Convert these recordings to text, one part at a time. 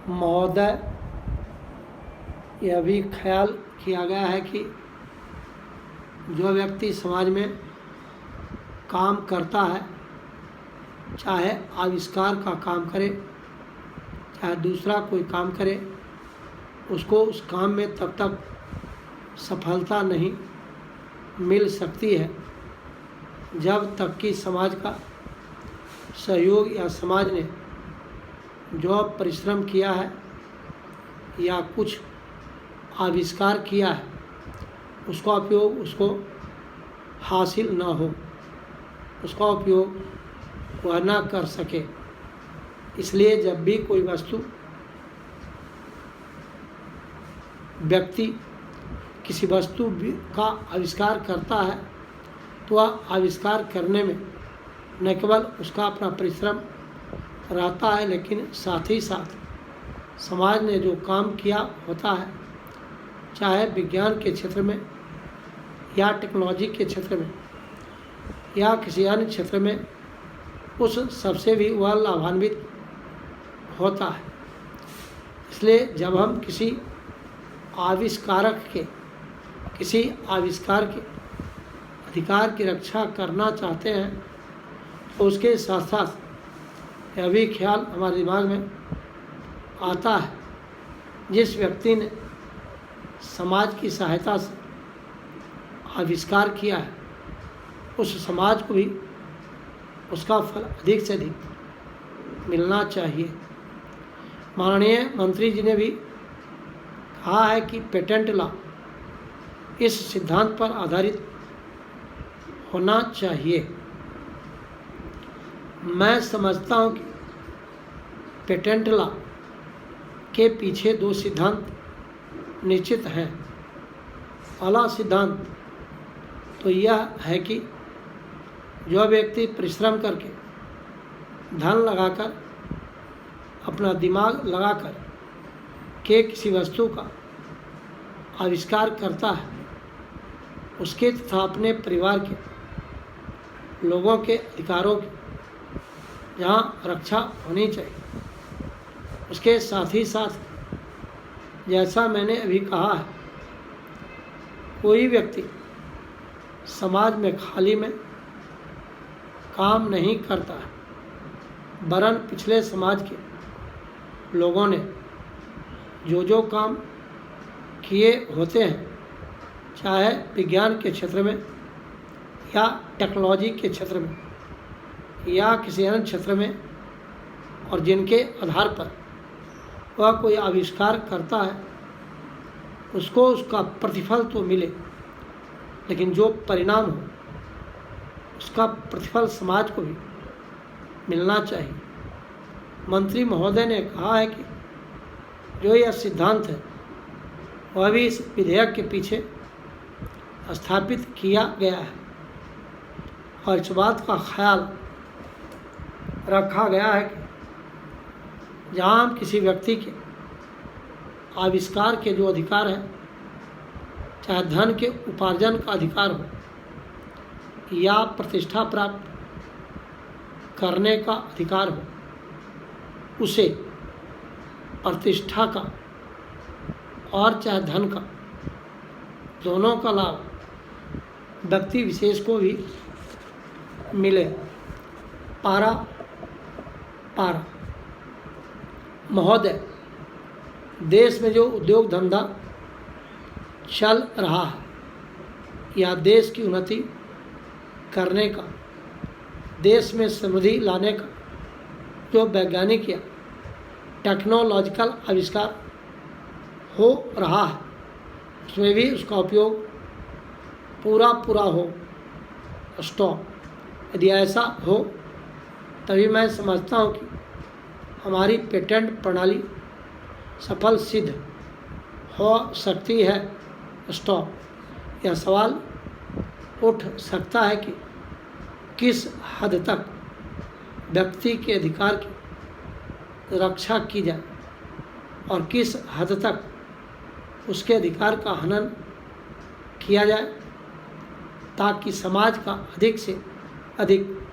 महोदय, यह भी ख्याल किया गया है कि जो व्यक्ति समाज में काम करता है, चाहे आविष्कार का काम करे, चाहे दूसरा कोई काम करे, उसको उस काम में तब तक सफलता नहीं मिल सकती है जब तक कि समाज का सहयोग या समाज ने जो परिश्रम किया है या कुछ आविष्कार किया है उसका उपयोग उसको हासिल न हो, उसका उपयोग वह ना कर सके। इसलिए जब भी कोई वस्तु व्यक्ति किसी वस्तु का आविष्कार करता है तो वह आविष्कार करने में न केवल उसका अपना परिश्रम रहता है, लेकिन साथ ही साथ समाज ने जो काम किया होता है, चाहे विज्ञान के क्षेत्र में या टेक्नोलॉजी के क्षेत्र में या किसी अन्य क्षेत्र में, उस सबसे भी वह लाभान्वित होता है। इसलिए जब हम किसी आविष्कार के अधिकार की रक्षा करना चाहते हैं तो उसके साथ साथ यह भी ख्याल हमारे दिमाग में आता है, जिस व्यक्ति ने समाज की सहायता से आविष्कार किया है उस समाज को भी उसका फल अधिक से अधिक मिलना चाहिए। माननीय मंत्री जी ने भी कहा है कि पेटेंट लॉ इस सिद्धांत पर आधारित होना चाहिए। मैं समझता हूँ कि पेटेंट लॉ के पीछे दो सिद्धांत निश्चित हैं। पहला सिद्धांत तो यह है कि जो व्यक्ति परिश्रम करके धन लगाकर अपना दिमाग लगाकर के किसी वस्तु का आविष्कार करता है, उसके तथा अपने परिवार के लोगों के अधिकारों की जहाँ रक्षा होनी चाहिए, उसके साथ ही साथ जैसा मैंने अभी कहा है, कोई व्यक्ति समाज में खाली में काम नहीं करता है, वरन पिछले समाज के लोगों ने जो काम किए होते हैं, चाहे विज्ञान के क्षेत्र में या टेक्नोलॉजी के क्षेत्र में या किसी अन्य क्षेत्र में, और जिनके आधार पर वह कोई आविष्कार करता है, उसको उसका प्रतिफल तो मिले, लेकिन जो परिणाम हो उसका प्रतिफल समाज को भी मिलना चाहिए। मंत्री महोदय ने कहा है कि जो यह सिद्धांत है वह भी इस विधेयक के पीछे स्थापित किया गया है और इस बात का ख्याल रखा गया है कि जहाँ हम किसी व्यक्ति के आविष्कार के जो अधिकार हैं, चाहे धन के उपार्जन का अधिकार हो या प्रतिष्ठा प्राप्त करने का अधिकार हो, उसे प्रतिष्ठा का और चाहे धन का, दोनों का लाभ व्यक्ति विशेष को भी मिले। पारा महोदय, देश में जो उद्योग धंधा चल रहा है या देश की उन्नति करने का, देश में समृद्धि लाने का जो वैज्ञानिक या टेक्नोलॉजिकल आविष्कार हो रहा है, उसमें भी उसका उपयोग पूरा हो स्टॉप। यदि ऐसा हो तभी मैं समझता हूँ कि हमारी पेटेंट प्रणाली सफल सिद्ध हो सकती है। स्टॉप। यह सवाल उठ सकता है कि किस हद तक व्यक्ति के अधिकार की रक्षा की जाए और किस हद तक उसके अधिकार का हनन किया जाए, ताकि समाज का अधिक से अधिक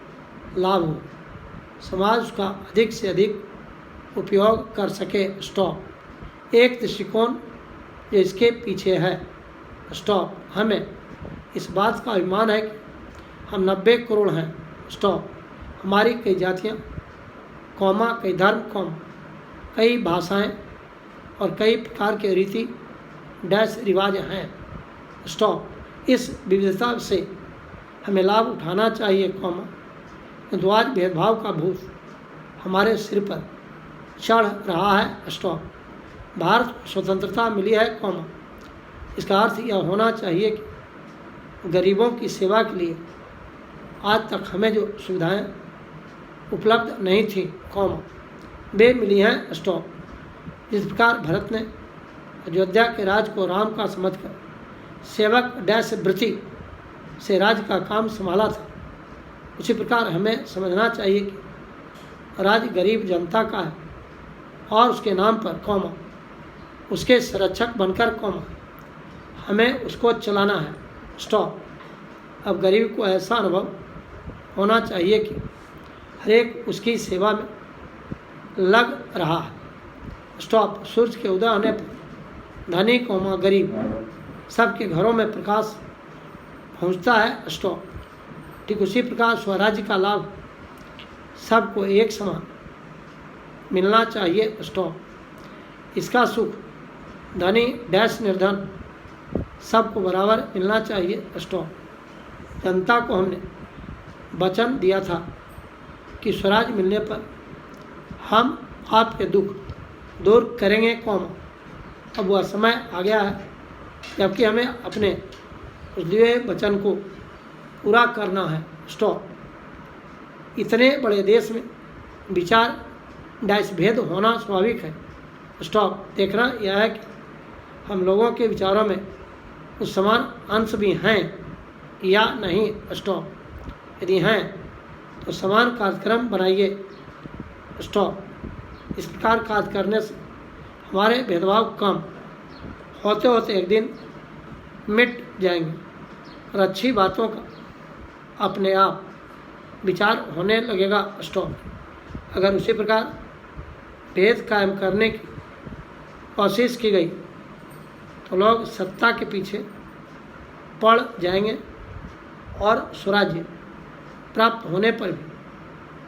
लाभ हो, समाज का अधिक से अधिक उपयोग कर सके। स्टॉप। एक दृष्टिकोण जो इसके पीछे है। स्टॉप। हमें इस बात का अभिमान है कि हम 90 करोड़ हैं। स्टॉप। हमारी कई जातियाँ, कौमा, कई धर्म, कौम, कई भाषाएं और कई प्रकार के रीति डैश रिवाज हैं। स्टॉप। इस विविधता से हमें लाभ उठाना चाहिए, कौमा, किंतु आज भेदभाव का भूत हमारे सिर पर चढ़ रहा है। स्टॉप। भारत को स्वतंत्रता मिली है, कौमा, इसका अर्थ यह होना चाहिए कि गरीबों की सेवा के लिए आज तक हमें जो सुविधाएं उपलब्ध नहीं थी, कौमा, वे मिली हैं। स्टॉप। जिस प्रकार भरत ने अयोध्या के राज को राम का समझकर सेवक डैश वृत्ति से राज्य का काम संभाला था, उसी प्रकार हमें समझना चाहिए कि राज्य गरीब जनता का है और उसके नाम पर, कौमा, उसके संरक्षक बनकर, कौमा, हमें उसको चलाना है। स्टॉप। अब गरीब को ऐसा अनुभव होना चाहिए कि हरेक उसकी सेवा में लग रहा है। स्टॉप। सूर्य के उदय होने पर धनी, कौमा, गरीब सबके घरों में प्रकाश पहुंचता है। स्टॉप। ठीक उसी प्रकार स्वराज्य का लाभ सबको एक समान मिलना चाहिए। स्टॉप। इसका सुख धनी डैश निर्धन सबको बराबर मिलना चाहिए। स्टॉप। जनता को हमने वचन दिया था कि स्वराज मिलने पर हम आपके दुख दूर करेंगे, कौमा, अब वह समय आ गया है जबकि हमें अपने उस दिए वचन को पूरा करना है। स्टॉप। इतने बड़े देश में विचार डैश भेद होना स्वाभाविक है। स्टॉप। देखना यह है कि हम लोगों के विचारों में उस समान अंश भी हैं या नहीं। स्टॉप। यदि हैं तो समान कार्यक्रम बनाइए। स्टॉप। इस प्रकार कार्य करने से हमारे भेदभाव कम होते होते एक दिन मिट जाएंगे और अच्छी बातों का अपने आप विचार होने लगेगा। स्टॉप। अगर उसी प्रकार भेद कायम करने की कोशिश की गई तो लोग सत्ता के पीछे पड़ जाएंगे और स्वराज्य प्राप्त होने पर भी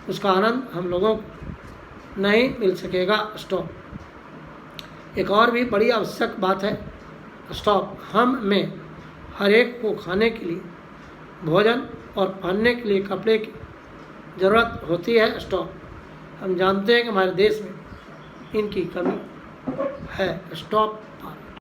उसका आनंद हम लोगों को नहीं मिल सकेगा। स्टॉप। एक और भी बड़ी आवश्यक बात है। स्टॉप। हम में हर एक को खाने के लिए भोजन और पहनने के लिए कपड़े की ज़रूरत होती है। स्टॉप। हम जानते हैं कि हमारे देश में इनकी कमी है। स्टॉप।